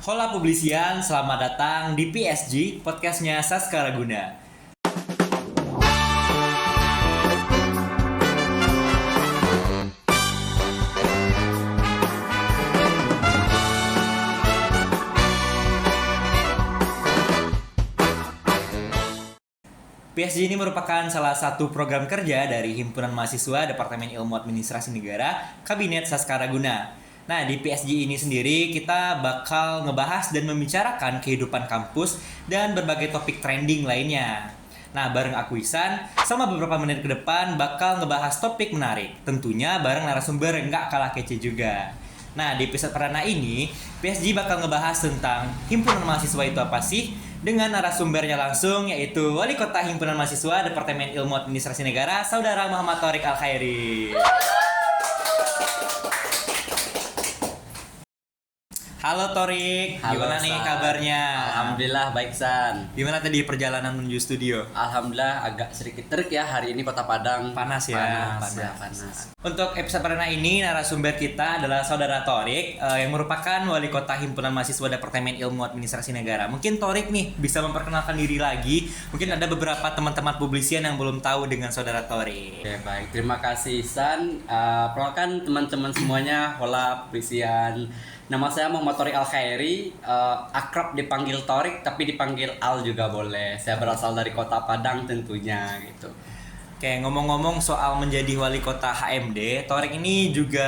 Hola Publisian, selamat datang di PSG, podcastnya Saskara Guna. PSG ini merupakan salah satu program kerja dari Himpunan Mahasiswa Departemen Ilmu Administrasi Negara, Kabinet Saskara Guna. Nah, di PSG ini sendiri kita bakal ngebahas dan membicarakan kehidupan kampus dan berbagai topik trending lainnya. Nah, bareng aku Ihsan, selama beberapa menit ke depan bakal ngebahas topik menarik. Tentunya bareng narasumber nggak kalah kece juga. Nah, di episode perdana ini, PSG bakal ngebahas tentang Himpunan Mahasiswa itu apa sih? Dengan narasumbernya langsung, yaitu Wali Kota Himpunan Mahasiswa Departemen Ilmu Administrasi Negara, Saudara Muhammad Thorik Al-Khairi. Halo Thorik, gimana nih kabarnya? Alhamdulillah baik San. Gimana tadi perjalanan menuju studio? Alhamdulillah agak sedikit terik ya hari ini Kota Padang. Panas ya. Panas. Untuk episode perdana ini narasumber kita adalah Saudara Thorik yang merupakan Wali Kota Himpunan Mahasiswa Departemen Ilmu Administrasi Negara. Mungkin Thorik nih bisa memperkenalkan diri lagi. Mungkin ada beberapa teman-teman publisian yang belum tahu dengan Saudara Thorik. Oke, baik. Terima kasih San. Perkenalkan teman-teman semuanya, hola publisian. Nama saya Muhammad Thorik Al-Khairi, akrab dipanggil Thorik tapi dipanggil Al juga boleh. Saya berasal dari Kota Padang tentunya gitu. Oke, ngomong-ngomong soal menjadi wali kota HMD, Thorik ini juga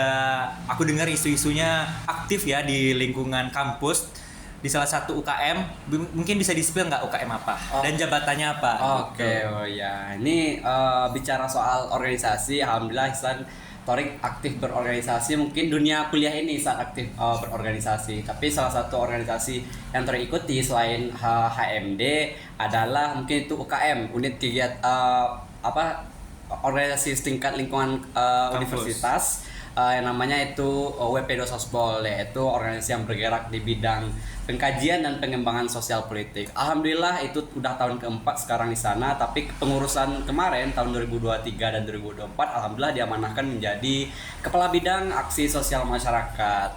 aku dengar isu-isunya aktif ya di lingkungan kampus di salah satu UKM. Mungkin bisa di-spill nggak UKM apa dan jabatannya apa? Oke, oh ya. Ini bicara soal organisasi, alhamdulillah Ihsan Thorik aktif berorganisasi. Mungkin dunia kuliah ini saat aktif berorganisasi. Tapi salah satu organisasi yang Thorik ikuti selain HMD adalah mungkin itu UKM, unit kegiatan organisasi setingkat lingkungan universitas. Yang namanya itu WP2 Sospol, yaitu organisasi yang bergerak di bidang pengkajian dan pengembangan sosial politik. Alhamdulillah itu udah tahun keempat sekarang di sana, tapi pengurusan kemarin tahun 2023 dan 2024 alhamdulillah diamanahkan menjadi kepala bidang aksi sosial masyarakat.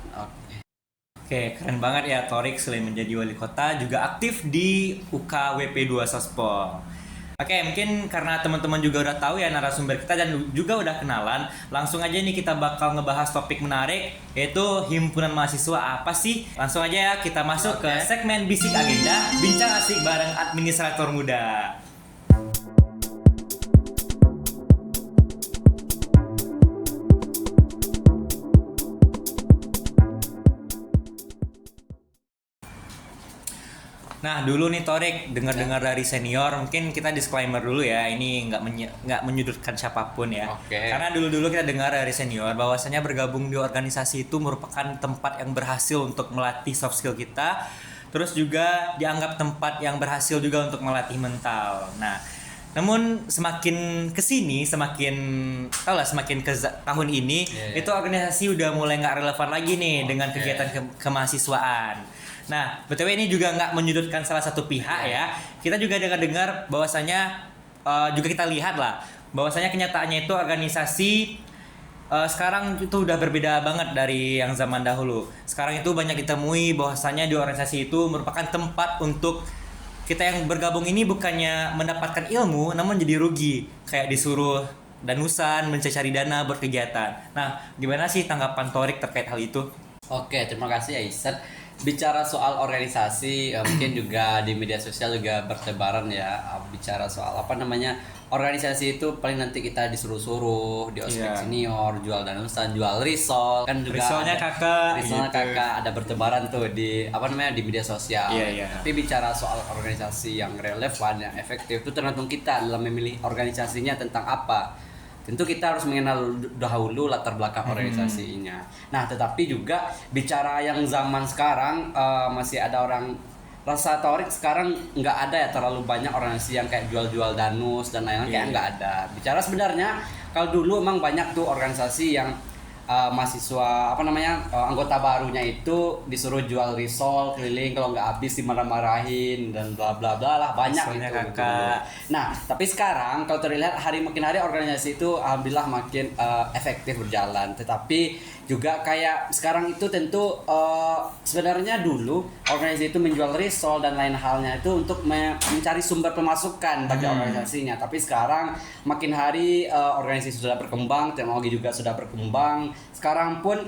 Oke, keren banget ya Thorik selain menjadi wali kota juga aktif di UK WP2 Sospol. Oke, mungkin karena teman-teman juga udah tahu ya narasumber kita dan juga udah kenalan, langsung aja nih kita bakal ngebahas topik menarik, yaitu Himpunan Mahasiswa apa sih? Langsung aja ya kita masuk ke segmen Bisik Agenda, bincang asik bareng administrator muda. Nah dulu nih Thorik, dengar-dengar dari senior, mungkin kita disclaimer dulu ya, ini nggak menyudutkan siapapun ya. Karena dulu kita dengar dari senior bahwasanya bergabung di organisasi itu merupakan tempat yang berhasil untuk melatih soft skill kita, terus juga dianggap tempat yang berhasil juga untuk melatih mental. Nah, namun semakin kesini, semakin tahun ini, itu organisasi udah mulai nggak relevan lagi nih dengan kegiatan kemahasiswaan. Nah, BTW ini juga nggak menyudutkan salah satu pihak ya. Kita juga dengar bahwasanya juga kita lihat lah bahwasanya kenyataannya itu organisasi sekarang itu udah berbeda banget dari yang zaman dahulu. Sekarang itu banyak ditemui bahwasanya di organisasi itu merupakan tempat untuk kita yang bergabung ini bukannya mendapatkan ilmu, namun jadi rugi. Kayak disuruh danusan, mencari dana buat kegiatan. Nah, gimana sih tanggapan Thorik terkait hal itu? Oke, terima kasih ya Ihsan. Bicara soal organisasi, mungkin juga di media sosial juga bertebaran ya. Bicara soal organisasi itu paling nanti kita disuruh-suruh di ospek senior, jual danusan, jual risol, kan juga risolnya kakak ada bertebaran tuh di di media sosial. Tapi bicara soal organisasi yang relevan, yang efektif itu tergantung kita dalam memilih organisasinya tentang apa. Tentu kita harus mengenal dahulu latar belakang organisasinya. Nah, tetapi juga bicara yang zaman sekarang, masih ada orang rasa Thorik sekarang nggak ada ya terlalu banyak organisasi yang kayak jual-jual danus dan lain-lain, kayak nggak ada. Bicara sebenarnya kalau dulu emang banyak tuh organisasi yang mahasiswa anggota barunya itu disuruh jual risol keliling, kalau nggak habis dimarah-marahin dan bla bla bla lah, banyak Risolnya gitu. kakak. Nah, tapi sekarang kalau terlihat makin hari organisasi itu alhamdulillah makin efektif berjalan. Tetapi juga kayak sekarang itu tentu sebenarnya dulu organisasi itu menjual risol dan lain halnya itu untuk mencari sumber pemasukan bagi organisasinya. Tapi sekarang makin hari organisasi sudah berkembang, teknologi juga sudah berkembang. Sekarang pun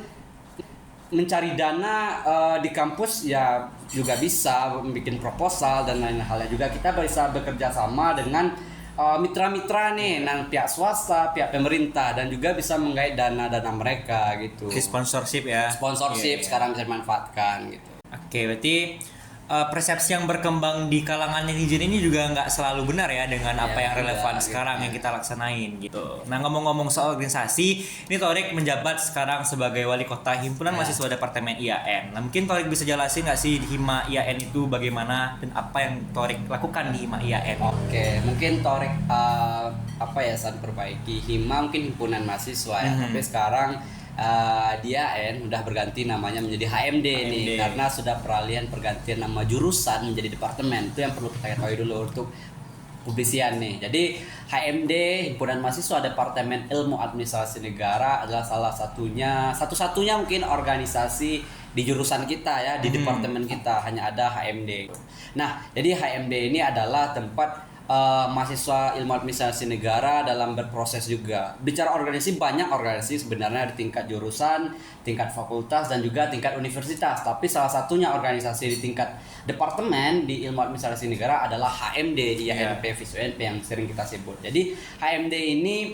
mencari dana di kampus ya juga bisa bikin proposal dan lain halnya juga. Kita bisa bekerja sama dengan mitra-mitra nih, pihak swasta, pihak pemerintah, dan juga bisa menggait dana-dana mereka gitu. Sponsorship ya. Sponsorship sekarang bisa dimanfaatkan gitu. Oke, berarti persepsi yang berkembang di kalangan netizen ini juga nggak selalu benar ya dengan apa yang relevan sekarang yang kita laksanain gitu. Nah, ngomong-ngomong soal organisasi, ini Thorik menjabat sekarang sebagai wali kota himpunan mahasiswa departemen IAN. Nah, mungkin Thorik bisa jelasin nggak sih di Hima IAN itu bagaimana dan apa yang Thorik lakukan di Hima IAN? Oke, mungkin Thorik saat perbaiki Hima mungkin himpunan mahasiswa ya, tapi sekarang dia udah berganti namanya menjadi HMD nih, karena sudah pergantian nama jurusan menjadi departemen. Itu yang perlu kita ketahui dulu untuk publisian nih. Jadi HMD, Himpunan Mahasiswa Departemen Ilmu Administrasi Negara, adalah satu-satunya mungkin organisasi di jurusan kita ya, di departemen kita hanya ada HMD. Nah, jadi HMD ini adalah tempat mahasiswa ilmu administrasi negara dalam berproses juga. Bicara organisasi, banyak organisasi sebenarnya di tingkat jurusan, tingkat fakultas, dan juga tingkat universitas. Tapi salah satunya organisasi di tingkat departemen di ilmu administrasi negara adalah HMD, IANP, VISUNP yang sering kita sebut. Jadi HMD ini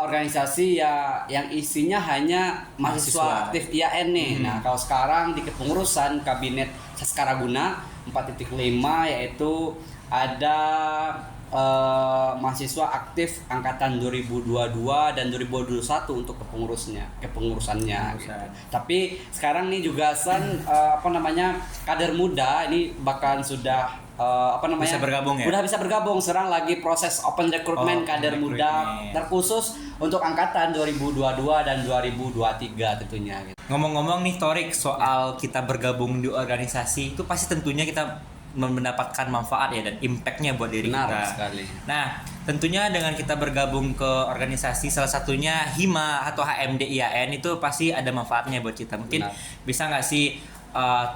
organisasi yang isinya hanya mahasiswa aktif IAN nih. Nah, kalau sekarang di kepengurusan Kabinet Saskaraguna 4.5 yaitu ada mahasiswa aktif angkatan 2022 dan 2021 untuk kepengurusannya gitu. Tapi sekarang nih juga kader muda ini bahkan sudah bisa bergabung ya? Udah bisa bergabung. Sekarang lagi proses open recruitment kader muda terkhusus untuk angkatan 2022 dan 2023 tentunya gitu. Ngomong-ngomong nih Thorik, soal kita bergabung di organisasi itu pasti tentunya kita mendapatkan manfaat ya dan impactnya buat diri kita. Sekali. Nah, tentunya dengan kita bergabung ke organisasi salah satunya Hima atau HMD IAN itu pasti ada manfaatnya buat kita. Mungkin bisa nggak sih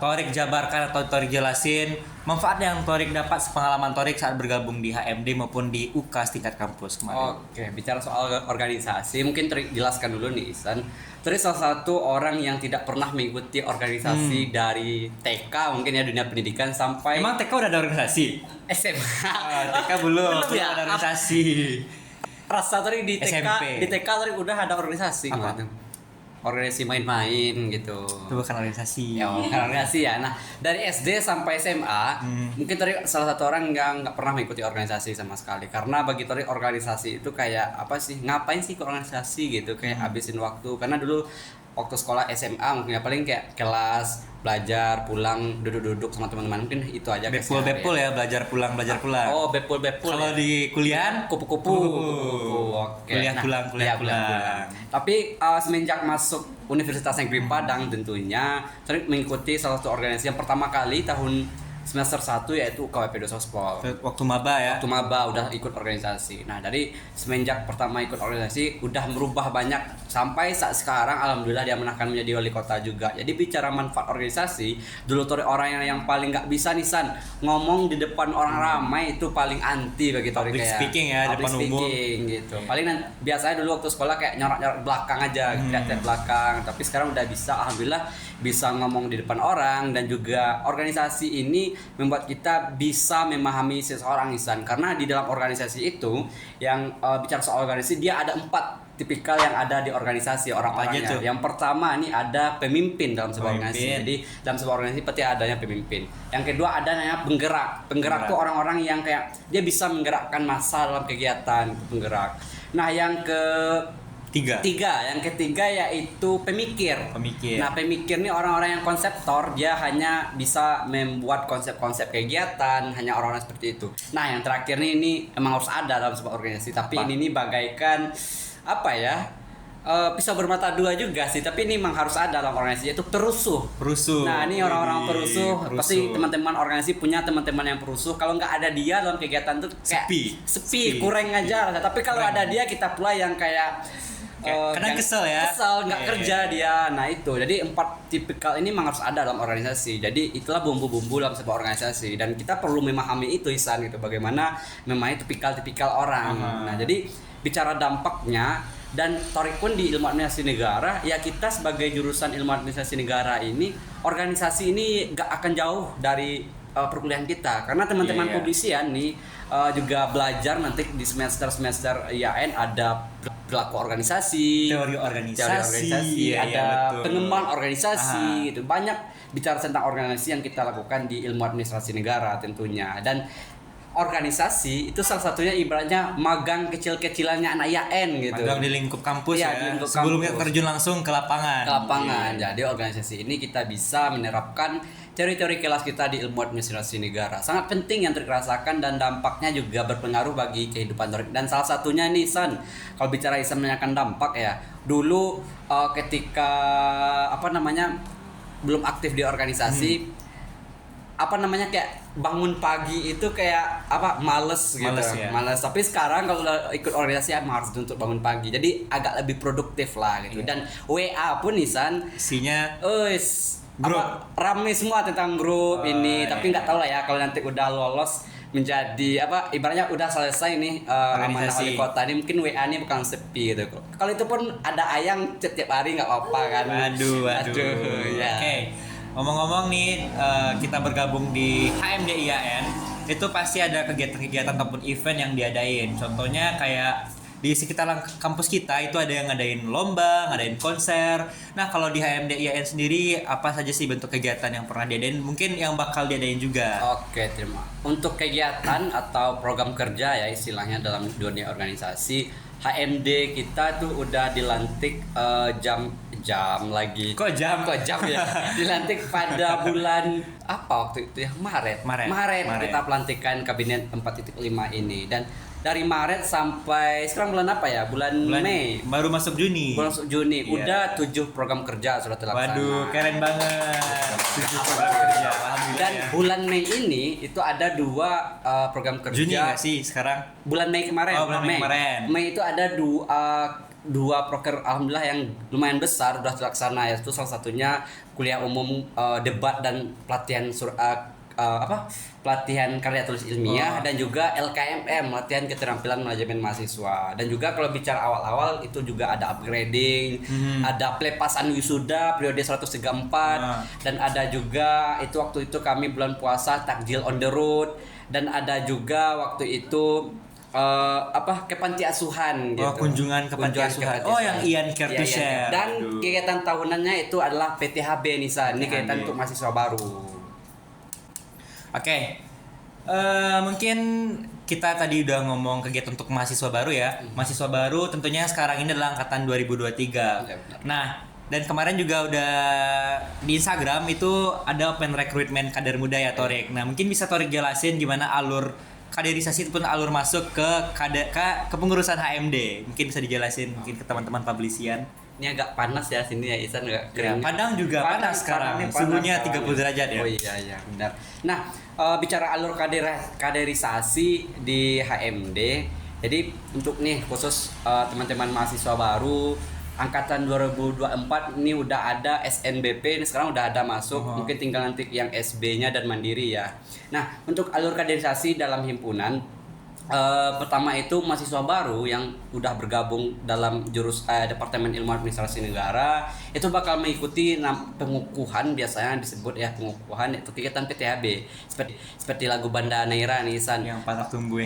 Thorik jabarkan atau Thorik jelasin manfaat yang Thorik dapat sepengalaman Thorik saat bergabung di HMD maupun di UKAS tingkat kampus kemarin. Oke, bicara soal organisasi mungkin Thorik jelaskan dulu nih Isan. Thorik salah satu orang yang tidak pernah mengikuti organisasi dari TK mungkin ya, dunia pendidikan sampai. Emang TK udah ada organisasi? SMA. TK belum ada organisasi. Rasa Thorik di TK, SMP. di TK Thorik udah ada organisasi. Apa? Organisasi main-main gitu. Itu bukan organisasi. Ya, bukan organisasi ya. Nah, dari SD sampai SMA, mungkin Thorik salah satu orang yang nggak pernah mengikuti organisasi sama sekali. Karena bagi Thorik organisasi itu kayak apa sih? Ngapain sih ke organisasi gitu? Kayak habisin waktu. Karena dulu waktu sekolah SMA mungkin ya paling kayak kelas, belajar, pulang, duduk-duduk sama teman-teman, mungkin itu aja. Bepul ya, belajar pulang. Oh, bepul. Kalau di kuliah kupu-kupu. Oke. Kuliah pulang. Tapi semenjak masuk Universitas Negeri Padang tentunya Thorik mengikuti salah satu organisasi yang pertama kali tahun semester 1 yaitu KWP Dosospol. Waktu maba ya? Waktu maba udah ikut organisasi. Nah, dari semenjak pertama ikut organisasi udah merubah banyak sampai saat sekarang alhamdulillah dia menangkan menjadi wali kota juga. Jadi bicara manfaat organisasi, dulu Thorik orang yang paling nggak bisa nih San ngomong di depan orang ramai, itu paling anti bagi Thorik. Public speaking ya, depan umum gitu. Paling biasanya dulu waktu sekolah kayak nyorak-nyorak belakang aja, lihat belakang. Tapi sekarang udah bisa, alhamdulillah bisa ngomong di depan orang. Dan juga organisasi ini membuat kita bisa memahami seseorang Isan, karena di dalam organisasi itu yang bicara soal organisasi dia ada 4 tipikal yang ada di organisasi orang-orangnya. Yang pertama ini ada pemimpin dalam sebuah organisasi. Jadi dalam sebuah organisasi pasti adanya pemimpin. Yang kedua ada namanya penggerak tuh orang-orang yang kayak dia bisa menggerakkan massa dalam kegiatan, penggerak. Nah, yang yang ketiga yaitu pemikir. Nah, pemikir ini orang-orang yang konseptor, dia hanya bisa membuat konsep-konsep kegiatan, hanya orang-orang seperti itu. Nah, yang terakhir ini emang harus ada dalam sebuah organisasi, tapi ini bagaikan pisau bermata dua juga sih, tapi ini memang harus ada dalam organisasi, yaitu perusuh. Nah, ini orang-orang perusuh. Pasti teman-teman organisasi punya teman-teman yang perusuh. Kalau nggak ada dia dalam kegiatan tuh kayak sepi, kurang aja. Tapi kalau ada dia, kita pula yang kayak kadang kesel ya. Kesel, nggak kerja dia. Nah itu, jadi 4 tipikal ini memang harus ada dalam organisasi. Jadi itulah bumbu-bumbu dalam sebuah organisasi. Dan kita perlu memahami itu Ihsan gitu. Bagaimana memahami tipikal-tipikal orang. Nah jadi bicara dampaknya, dan Torik pun di ilmu administrasi negara, ya kita sebagai jurusan ilmu administrasi negara ini, organisasi ini gak akan jauh dari perkuliahan kita, karena teman-teman publisian nih juga belajar nanti di semester IAIN ada perilaku organisasi, teori organisasi, ada pengembangan organisasi gitu. Banyak bicara tentang organisasi yang kita lakukan di ilmu administrasi negara tentunya. Dan organisasi itu salah satunya ibaratnya magang kecil-kecilannya anak IAIN gitu. Magang di lingkup kampus ya. Lingkup sebelum kampus. kita terjun langsung ke lapangan. Jadi organisasi ini kita bisa menerapkan teori-teori kelas kita di ilmu administrasi negara. Sangat penting yang terrasakan dan dampaknya juga berpengaruh bagi kehidupan Torik. Dan salah satunya nih San, kalau bicara Ihsan menanyakan dampak ya. Dulu ketika belum aktif di organisasi, kayak bangun pagi itu kayak males gitu. Males. Tapi sekarang kalau udah ikut organisasi harus untuk bangun pagi. Jadi agak lebih produktif lah gitu. Dan WA pun Ihsan isinya grup rame semua tentang grup ini. Tapi nggak tahu lah ya kalau nanti udah lolos menjadi ibaratnya udah selesai nih amanah wali kota ini, mungkin WA ini bakal sepi gitu. Kalau itu pun ada Ayang setiap hari nggak apa-apa kan. Aduh ya. Oke. Ngomong-ngomong nih, kita bergabung di HMD IAIN, itu pasti ada kegiatan-kegiatan ataupun event yang diadain. Contohnya kayak di sekitar kampus kita itu ada yang ngadain lomba, ngadain konser. Nah kalau di HMD IAIN sendiri apa saja sih bentuk kegiatan yang pernah diadain? Mungkin yang bakal diadain juga. Oke, terima. Untuk kegiatan atau program kerja ya istilahnya dalam dunia organisasi, HMD kita tuh udah dilantik jam lagi. Kok jam ya? Dilantik pada bulan apa waktu itu ya? Maret. Kita pelantikan kabinet 4.5 ini. Dan dari Maret sampai sekarang bulan apa ya? Bulan Mei. Baru masuk Juni. Udah 7 program kerja sudah terlaksana. Waduh, keren banget. 7 program kerja. Dan bulan Mei ini itu ada 2 program kerja. Juni nggak sih sekarang? Bulan Mei kemarin. Mei itu ada 2 proker alhamdulillah yang lumayan besar udah terlaksana, yaitu salah satunya kuliah umum debat dan pelatihan pelatihan karya tulis ilmiah dan juga LKMM, latihan keterampilan manajemen mahasiswa. Dan juga kalau bicara awal-awal itu juga ada upgrading, ada pelepasan wisuda periode 134 dan ada juga waktu itu kami bulan puasa takjil on the road, dan ada juga waktu itu ke panti asuhan gitu. Kunjungan ke panti asuhan. Yang Ian care to share. Dan kegiatan tahunannya itu adalah PTHB Nisa. Ini kegiatan untuk mahasiswa baru. Oke. Mungkin kita tadi udah ngomong kegiatan untuk mahasiswa baru ya. Mahasiswa baru tentunya sekarang ini adalah angkatan 2023. Nah, dan kemarin juga udah di Instagram itu ada open recruitment kader muda ya Torik. Nah, mungkin bisa Torik jelasin gimana alur kaderisasi ataupun alur masuk ke kepengurusan HMD. Mungkin bisa dijelasin mungkin ke teman-teman publisian. Ini agak panas ya sini ya Ihsan, agak kering. Padang juga panas sekarang. Suhunya 30 derajat ya. Oh iya benar. Nah, bicara alur kaderisasi di HMD. Jadi untuk nih khusus teman-teman mahasiswa baru angkatan 2024 ini udah ada SNBP, ini sekarang udah ada masuk, mungkin tinggal nanti yang SB-nya dan mandiri ya. Nah, untuk alur kaderisasi dalam himpunan, pertama itu mahasiswa baru yang udah bergabung dalam Departemen Ilmu Administrasi Negara itu bakal mengikuti pengukuhan, biasanya disebut ya pengukuhan, itu kegiatan PTHB seperti lagu Banda Neira nih San, yang patah tumbuh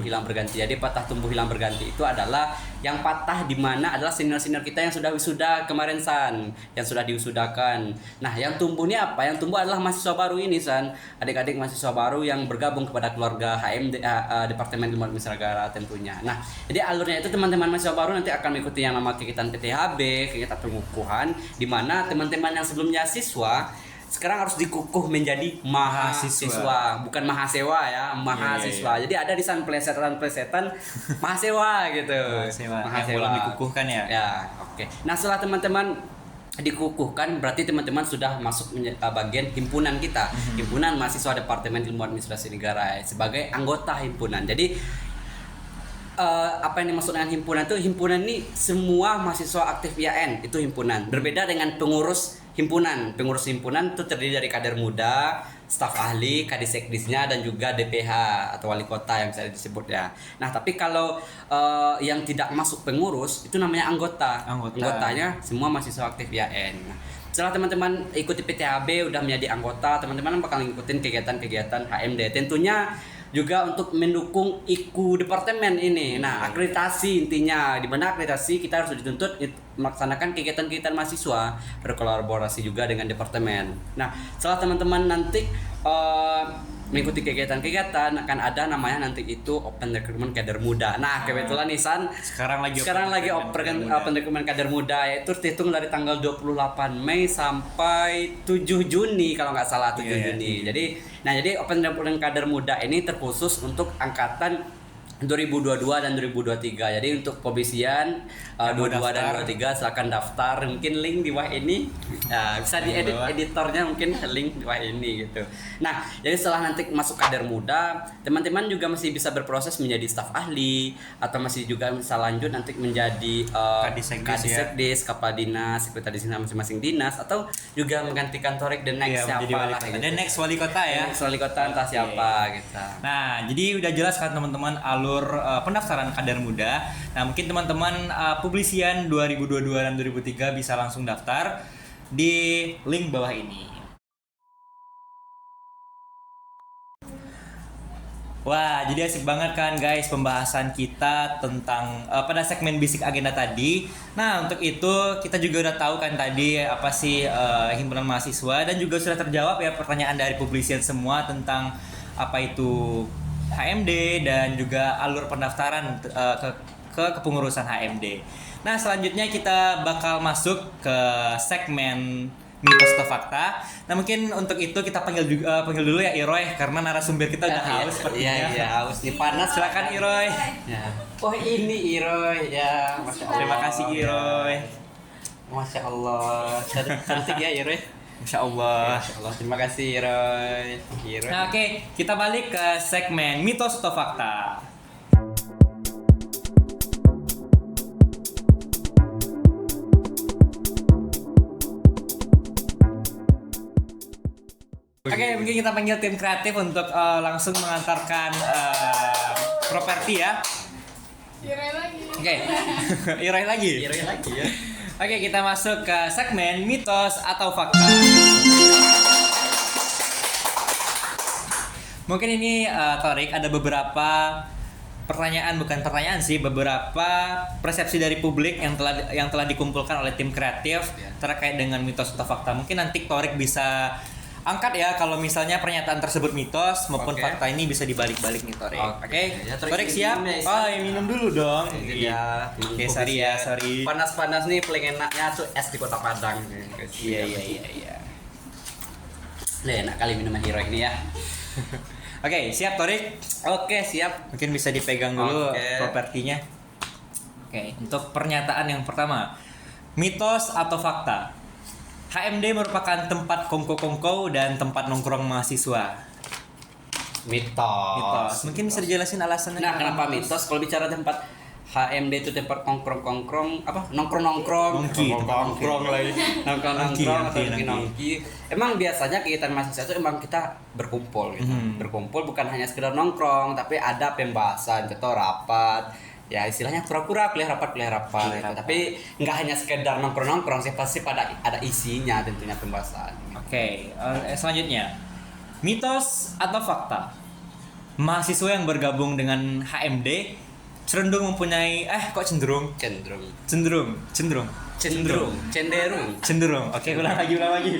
hilang berganti. Jadi patah tumbuh hilang berganti itu adalah yang patah di mana adalah senior-senior kita yang sudah wisuda kemarin San, yang sudah diwisudakan. Nah, yang tumbuhnya apa? Yang tumbuh adalah mahasiswa baru ini San, adik-adik mahasiswa baru yang bergabung kepada keluarga HMD Departemen Ilmu Administrasi Negara tentunya. Nah, jadi alurnya itu teman-teman mahasiswa baru nanti akan mengikuti yang nama kegiatan PTHB, kegiatan pengukuhan, di mana teman-teman yang sebelumnya siswa sekarang harus dikukuh menjadi mahasiswa, bukan mahasewa ya, mahasiswa. Jadi ada di sana plesetan mahasewa gitu. Mahasiswa. Belum dikukuhkan ya. Ya, oke. Nah, setelah teman-teman dikukuhkan berarti teman-teman sudah masuk bagian himpunan kita, himpunan mahasiswa Departemen Ilmu Administrasi Negara sebagai anggota himpunan. Jadi apa yang dimaksud dengan himpunan itu, himpunan ini semua mahasiswa aktif IAIN itu himpunan. Berbeda dengan pengurus himpunan. Pengurus himpunan itu terdiri dari kader muda, staf ahli, kadisekdisnya, dan juga DPH atau wali kota yang bisa disebut ya. Nah, tapi kalau yang tidak masuk pengurus itu namanya anggota. Anggotanya semua mahasiswa aktif IAIN. Nah, setelah teman-teman ikuti PTHB udah menjadi anggota, teman-teman bakal ngikutin kegiatan-kegiatan HMD. Tentunya juga untuk mendukung IKU departemen ini. Nah, akreditasi intinya, di mana akreditasi kita harus dituntut melaksanakan kegiatan-kegiatan mahasiswa, berkolaborasi juga dengan departemen. Nah, setelah teman-teman nanti mengikuti kegiatan-kegiatan, akan ada namanya nanti itu Open Recruitment Kader Muda. Nah, kebetulan nih San, sekarang lagi Open Recruitment Kader Muda, yaitu terhitung dari tanggal 28 Mei sampai 7 Juni kalau nggak salah, 7 Juni. Jadi Open Recruitment Kader Muda ini terkhusus untuk angkatan 2022 dan 2023. Jadi untuk pembisian 22 dan 23 silakan daftar. Mungkin link di bawah ini. Ya, bisa diedit editornya, mungkin link di bawah ini gitu. Nah, jadi setelah nanti masuk kader muda, teman-teman juga masih bisa berproses menjadi staf ahli atau masih juga bisa lanjut nanti menjadi Kadisekdis, Kepala Dinas, Sekretaris Dinas masing-masing dinas, atau juga menggantikan Torik the next siapa lah gitu. The next wali kota ya. Next wali kota entah siapa gitu. Nah, jadi udah jelas kan teman-teman alur pendaftaran kader muda. Nah, mungkin teman-teman publisian 2022 dan 2003 bisa langsung daftar di link bawah ini. Wah, jadi asik banget kan guys pembahasan kita tentang pada segmen Basic Agenda tadi. Nah, untuk itu kita juga udah tahu kan tadi apa sih himpunan mahasiswa, dan juga sudah terjawab ya pertanyaan dari publisian semua tentang apa itu HMD dan juga alur pendaftaran ke kepengurusan HMD. Nah, selanjutnya kita bakal masuk ke segmen mitos atau fakta. Nah, mungkin untuk itu kita panggil dulu ya Iroy, karena narasumber kita udah haus sepertinya. Iya, haus nih, panas. Silakan Iroy. Ya. Oh, ini Iroy ya, Masya Allah. Terima kasih Iroy. Masya Allah, cantik ya Iroy. Masya Allah. Masya Allah. Terima kasih Iroy. Nah, oke, kita balik ke segmen mitos atau fakta. Oke, mungkin kita panggil tim kreatif untuk langsung mengantarkan properti ya. Iroy lagi. Oke, Iroy lagi. Iroy lagi ya. Oke, kita masuk ke segmen mitos atau fakta. Mungkin ini Torik ada beberapa pertanyaan, bukan pertanyaan sih, beberapa persepsi dari publik yang telah dikumpulkan oleh tim kreatif terkait dengan mitos atau fakta. Mungkin nanti Torik bisa angkat ya kalau misalnya pernyataan tersebut mitos maupun fakta ini bisa dibalik-balik nih Torik. Oke. Ya, Torik siap? Oh, ya minum dulu dong. Iya. Oke, sorry. Panas-panas nih, paling enaknya tuh es di Kota Padang. Iya. Nah, enak kali minuman Hero ini ya. Oke, siap Torik? Oke, siap. Mungkin bisa dipegang dulu propertinya. Oke, untuk pernyataan yang pertama, mitos atau fakta? HMD merupakan tempat kongko-kongko dan tempat nongkrong mahasiswa. Mitos. Mungkin bisa dijelasin alasannya. Nah, kenapa mitos? Kalau bicara tempat HMD itu tempat nongkrong-nongkrong, apa? Nongkrong-nongkrong. Nongkrong lagi. Nongkrong-nongkrong atau nongki. Emang biasanya kegiatan mahasiswa itu emang kita berkumpul gitu. Berkumpul bukan hanya sekedar nongkrong, tapi ada pembahasan, contoh rapat. Ya istilahnya kura-kura, kuliah rapat gitu. Tapi nggak hanya sekedar nongkrong-nongkrong sih, pasti ada isinya tentunya pembahasan. Oke, selanjutnya mitos atau fakta? Mahasiswa yang bergabung dengan HMD cenderung mempunyai cenderung. Oke, ulang lagi.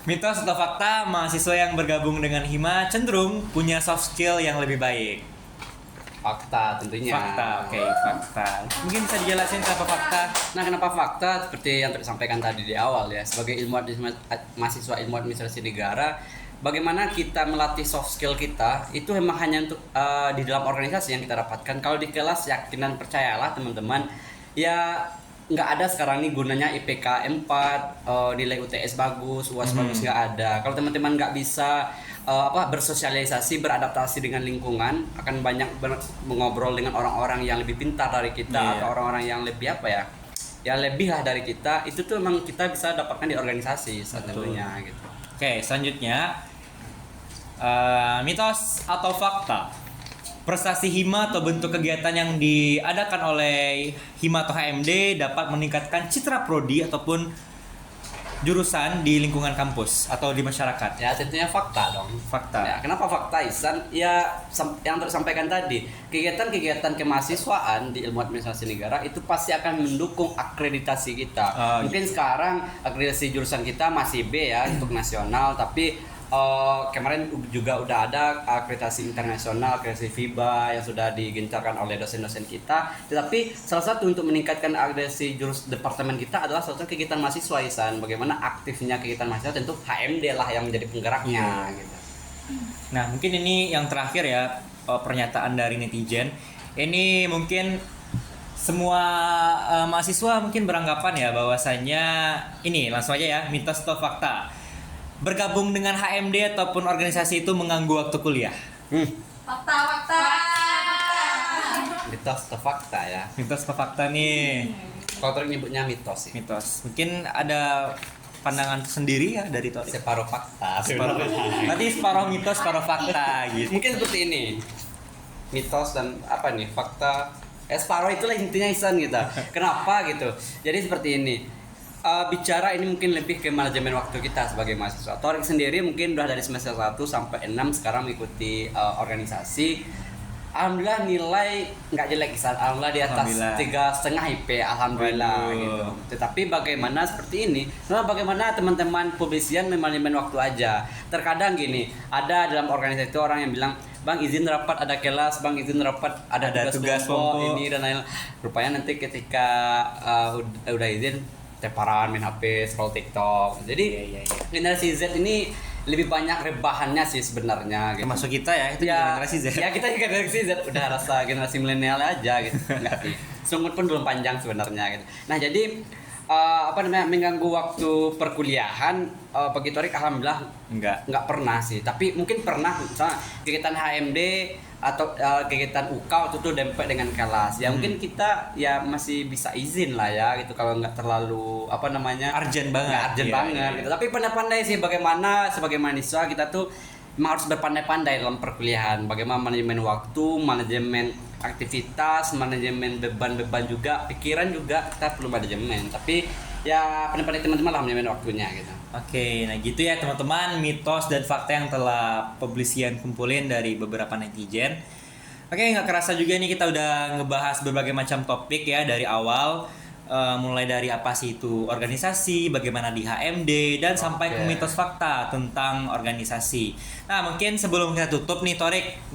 Mitos atau fakta? Mahasiswa yang bergabung dengan Hima cenderung punya soft skill yang lebih baik. Fakta tentunya. Fakta. Mungkin bisa dijelasin kenapa fakta? Nah, kenapa fakta? Seperti yang disampaikan tadi di awal ya, sebagai mahasiswa ilmu administrasi negara, bagaimana kita melatih soft skill kita itu memang hanya untuk di dalam organisasi yang kita dapatkan. Kalau di kelas, yakin dan percayalah teman-teman, ya nggak ada sekarang nih gunanya IPK 4, nilai UTS bagus, UAS bagus, nggak ada. Kalau teman-teman nggak bisa bersosialisasi, beradaptasi dengan lingkungan, akan banyak mengobrol dengan orang-orang yang lebih pintar dari kita atau orang-orang yang lebih ya lebih lah dari kita. Itu tuh memang kita bisa dapatkan di organisasi tentunya gitu. Oke, selanjutnya mitos atau fakta, prestasi hima atau bentuk kegiatan yang diadakan oleh hima atau HMD dapat meningkatkan citra prodi ataupun jurusan di lingkungan kampus atau di masyarakat? Ya tentunya fakta dong. Fakta. Ya, kenapa fakta, Ihsan? Ya yang tersampaikan tadi, kegiatan-kegiatan kemahasiswaan di ilmu administrasi negara itu pasti akan mendukung akreditasi kita. Mungkin sekarang akreditasi jurusan kita masih B ya untuk nasional, tapi kemarin juga udah ada akreditasi internasional, akreditasi FIBA yang sudah digencarkan oleh dosen-dosen kita. Tetapi salah satu untuk meningkatkan akreditasi departemen kita adalah salah satu kegiatan mahasiswa, Ihsan. Bagaimana aktifnya kegiatan mahasiswa, tentu HMD lah yang menjadi penggeraknya gitu. Nah, mungkin ini yang terakhir ya, pernyataan dari netizen. Ini mungkin semua mahasiswa mungkin beranggapan ya bahwasanya ini langsung aja ya, mitos atau fakta, bergabung dengan HMD ataupun organisasi itu mengganggu waktu kuliah? Fakta. Mitos atau fakta ya? Mitos atau fakta nih? Kalau Torik nyebutnya mitos sih. Mitos. Mungkin ada pandangan sendiri ya dari Torik? Separuh fakta. Nanti separuh mitos, separuh fakta gitu. Mungkin seperti ini. Mitos dan apa nih? Fakta. Separuh itulah intinya, Ihsan gitu. Kenapa gitu? Jadi seperti ini. Bicara ini mungkin lebih ke manajemen waktu kita sebagai mahasiswa. Torik sendiri mungkin udah dari semester 1 sampai 6 sekarang mengikuti organisasi. Alhamdulillah nilai nggak jelek, alhamdulillah di atas 3,5 IP, alhamdulillah gitu. Tetapi bagaimana seperti ini? Nah, bagaimana teman-teman publisian memanajemen waktu aja? Terkadang gini, ada dalam organisasi itu orang yang bilang, Bang izin rapat ada kelas, Bang izin rapat ada tugas kelompok ini dan lain-lain. Rupanya nanti ketika udah izin teparan main HP, scroll TikTok. Jadi generasi Z ini lebih banyak rebahannya sih sebenarnya gitu. Termasuk kita ya, itu juga generasi Z. Ya kita juga generasi Z, udah rasa generasi milenial aja gitu. Enggak sih. Sungut pun belum panjang sebenarnya gitu. Nah, jadi mengganggu waktu perkuliahan bagi Torik alhamdulillah enggak pernah sih. Tapi mungkin pernah misalnya kegiatan HMD atau kegiatan UK waktu itu dempet dengan kelas. Ya mungkin kita ya masih bisa izin lah ya gitu kalau nggak terlalu urgent banget. Gitu. Tapi pandai-pandai sih bagaimana sebagai mahasiswa kita tuh harus berpandai-pandai dalam perkuliahan. Bagaimana manajemen waktu, manajemen aktivitas, manajemen beban-beban juga, pikiran juga kita perlu manajemen. Tapi ya pandai-pandai teman-teman lah manajemen waktunya gitu. Oke, nah gitu ya teman-teman, mitos dan fakta yang telah publisian kumpulin dari beberapa netizen. Oke, nggak kerasa juga nih kita udah ngebahas berbagai macam topik ya dari awal. Mulai dari apa sih itu organisasi, bagaimana di HMD, dan sampai ke mitos fakta tentang organisasi. Nah, mungkin sebelum kita tutup nih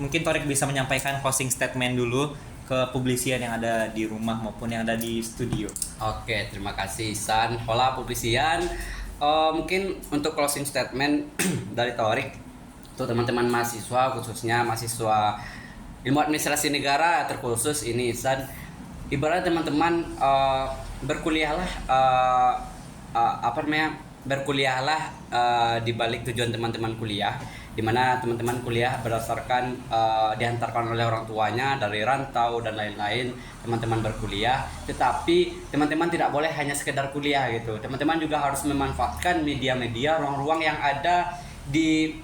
mungkin Torik bisa menyampaikan closing statement dulu ke publisian yang ada di rumah maupun yang ada di studio. Oke, terima kasih Ihsan. Hola publisian. Mungkin untuk closing statement dari Torik untuk teman-teman mahasiswa, khususnya mahasiswa ilmu administrasi negara terkhusus ini Ihsan, ibarat teman-teman berkuliahlah di balik tujuan teman-teman kuliah, di mana teman-teman kuliah berdasarkan dihantarkan oleh orang tuanya dari rantau dan lain-lain. Teman-teman berkuliah, tetapi teman-teman tidak boleh hanya sekedar kuliah gitu. Teman-teman juga harus memanfaatkan media-media, ruang-ruang yang ada di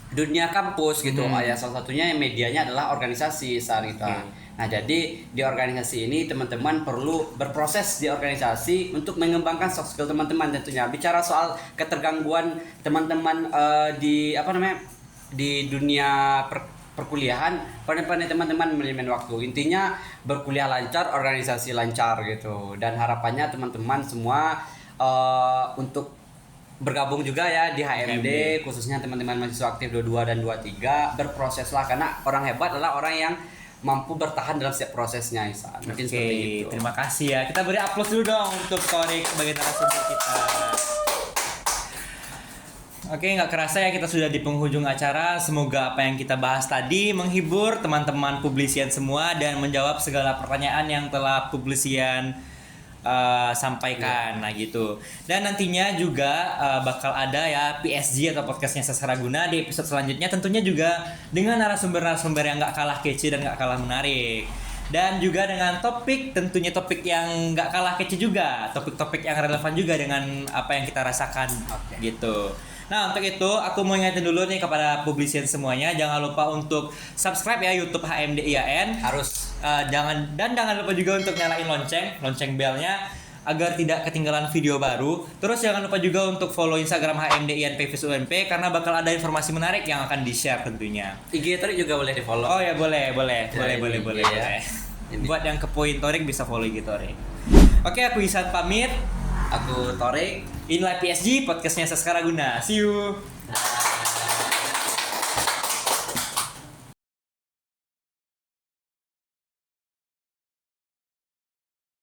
dunia kampus gitu. Ya salah satunya medianya adalah organisasi saat kita. Nah, jadi di organisasi ini teman-teman perlu berproses di organisasi untuk mengembangkan soft skill teman-teman tentunya. Bicara soal ketergangguan teman-teman di dunia perkuliahan, pandai-pandai teman-teman manajemen waktu. Intinya berkuliah lancar, organisasi lancar gitu. Dan harapannya teman-teman semua untuk bergabung juga ya di HMD, khususnya teman-teman mahasiswa aktif 22 dan 23, berproseslah karena orang hebat adalah orang yang mampu bertahan dalam setiap prosesnya, Ihsan. Mungkin seperti itu. Terima kasih ya. Kita beri aplaus dulu dong untuk Torik sebagai narasumber kita. Oke, nggak kerasa ya kita sudah di penghujung acara. Semoga apa yang kita bahas tadi menghibur teman-teman publisian semua dan menjawab segala pertanyaan yang telah publisian sampaikan. Nah gitu. Dan nantinya juga bakal ada ya PSG atau podcastnya Sasaraguna di episode selanjutnya, tentunya juga dengan narasumber-narasumber yang nggak kalah kece dan nggak kalah menarik. Dan juga dengan tentunya topik yang nggak kalah kece juga, topik-topik yang relevan juga dengan apa yang kita rasakan gitu. Nah untuk itu aku mau ingetin dulu nih kepada publisien semuanya, jangan lupa untuk subscribe ya YouTube HMDIAN, Harus. jangan lupa juga untuk nyalain lonceng belnya agar tidak ketinggalan video baru. Terus jangan lupa juga untuk follow Instagram HMDIAN PVS UNP karena bakal ada informasi menarik yang akan di-share tentunya. IG Torik juga boleh di-follow. Oh ya boleh. Ya. Buat yang kepoin Torik bisa follow IG Torik. Oke, aku Isan pamit. Aku Torik. Inilah PSG podcastnya Saskaraguna. See you.